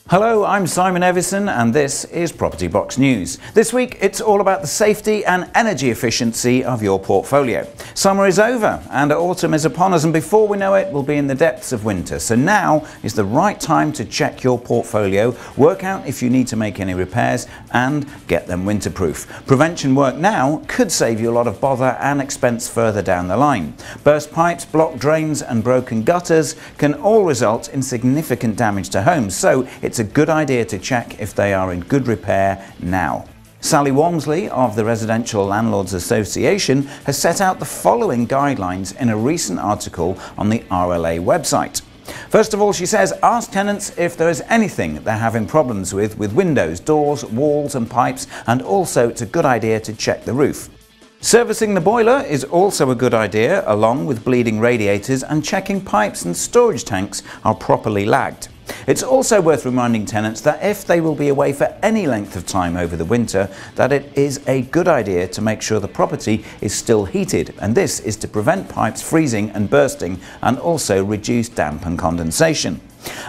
Hello, I'm Simon Evison and this is Property Box News. This week it's all about the safety and energy efficiency of your portfolio. Summer is over and autumn is upon us, and before we know it we'll be in the depths of winter. So now is the right time to check your portfolio, work out if you need to make any repairs and get them winterproof. Prevention work now could save you a lot of bother and expense further down the line. Burst pipes, blocked drains and broken gutters can all result in significant damage to homes, so it's a good idea to check if they are in good repair now. Sally Walmsley of the Residential Landlords Association has set out the following guidelines in a recent article on the RLA website. First of all, she says, ask tenants if there is anything they're having problems with windows, doors, walls and pipes, and also it's a good idea to check the roof. Servicing the boiler is also a good idea, along with bleeding radiators and checking pipes and storage tanks are properly lagged. It's also worth reminding tenants that if they will be away for any length of time over the winter, that it is a good idea to make sure the property is still heated, and this is to prevent pipes freezing and bursting and also reduce damp and condensation.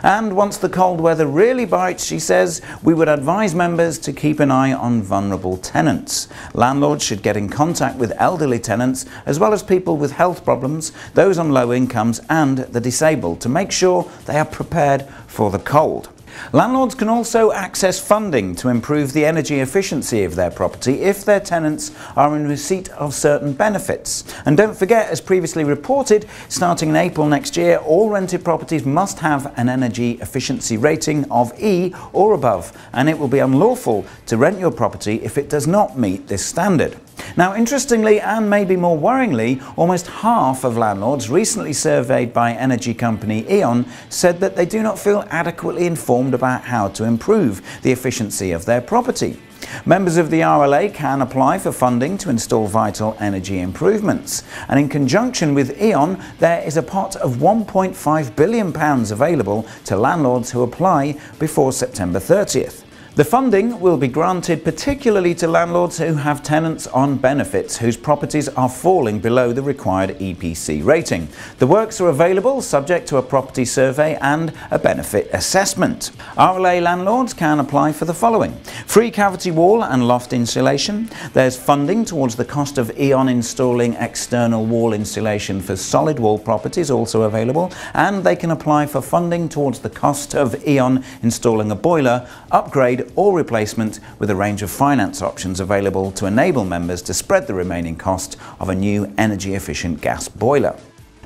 And once the cold weather really bites, she says, we would advise members to keep an eye on vulnerable tenants. Landlords should get in contact with elderly tenants as well as people with health problems, those on low incomes and the disabled, to make sure they are prepared for the cold. Landlords can also access funding to improve the energy efficiency of their property if their tenants are in receipt of certain benefits. And don't forget, as previously reported, starting in April next year, all rented properties must have an energy efficiency rating of E or above, and it will be unlawful to rent your property if it does not meet this standard. Now, interestingly and maybe more worryingly, almost half of landlords recently surveyed by energy company E.ON said that they do not feel adequately informed about how to improve the efficiency of their property. Members of the RLA can apply for funding to install vital energy improvements, and in conjunction with E.ON there is a pot of £1.5 billion available to landlords who apply before September 30th. The funding will be granted particularly to landlords who have tenants on benefits whose properties are falling below the required EPC rating. The works are available subject to a property survey and a benefit assessment. RLA landlords can apply for the following: free cavity wall and loft insulation. There's funding towards the cost of E.ON installing external wall insulation for solid wall properties also available, and they can apply for funding towards the cost of E.ON installing a boiler upgrade or replacement, with a range of finance options available to enable members to spread the remaining cost of a new energy efficient gas boiler.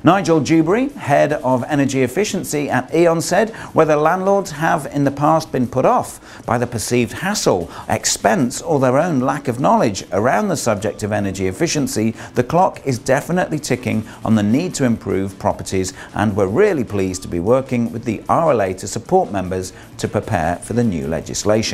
Nigel Dewberry, head of energy efficiency at E.ON, said whether landlords have in the past been put off by the perceived hassle, expense or their own lack of knowledge around the subject of energy efficiency, the clock is definitely ticking on the need to improve properties, and we're really pleased to be working with the RLA to support members to prepare for the new legislation.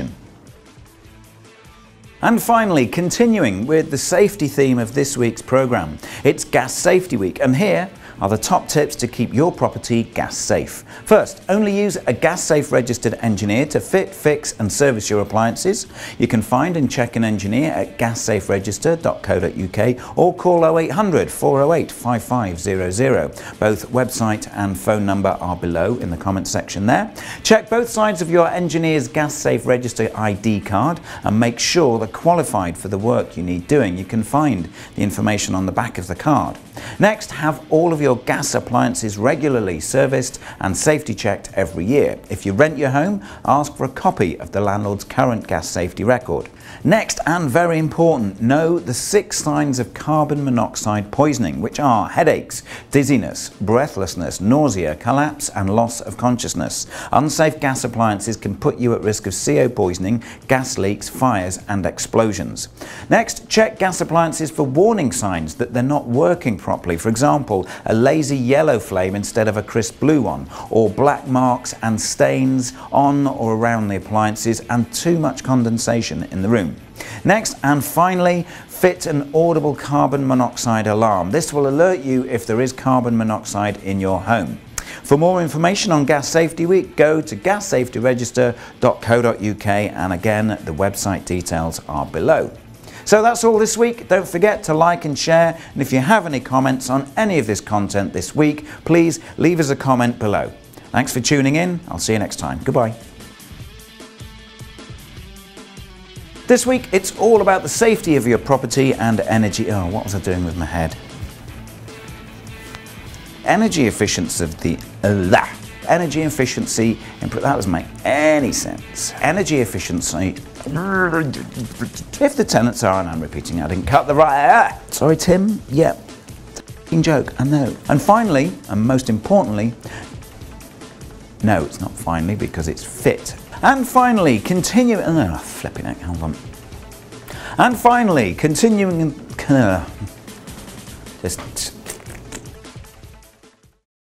And finally, continuing with the safety theme of this week's programme, it's Gas Safety Week, and here are the top tips to keep your property gas safe. First, only use a Gas Safe registered engineer to fit, fix and service your appliances. You can find and check an engineer at gassaferegister.co.uk or call 0800 408 5500. Both website and phone number are below in the comments section there. Check both sides of your engineer's Gas Safe Register ID card and make sure they're qualified for the work you need doing. You can find the information on the back of the card. Next, have all of your gas appliances regularly serviced and safety checked every year. If you rent your home, ask for a copy of the landlord's current gas safety record. Next, and very important, know the 6 signs of carbon monoxide poisoning, which are headaches, dizziness, breathlessness, nausea, collapse and loss of consciousness. Unsafe gas appliances can put you at risk of CO poisoning, gas leaks, fires and explosions. Next, check gas appliances for warning signs that they're not working properly. For example, a lazy yellow flame instead of a crisp blue one, or black marks and stains on or around the appliances and too much condensation in the room. Next and finally, fit an audible carbon monoxide alarm. This will alert you if there is carbon monoxide in your home. For more information on Gas Safety Week, go to gassafetyregister.co.uk, and again, the website details are below. So that's all this week. Don't forget to like and share, and if you have any comments on any of this content this week, please leave us a comment below. Thanks for tuning in. I'll see you next time. Goodbye. This week, it's all about the safety of your property and energy. Oh, what was I doing with my head? Energy efficiency of the energy efficiency. That doesn't make any sense. Energy efficiency. If the tenants are, and I'm repeating, I didn't cut the right. Sorry, Tim. Yep. Joke. I know. And finally, and most importantly, no, it's not finally because it's fit. And finally, continuing. Oh, flipping it. Hold on. And finally, continuing. Just.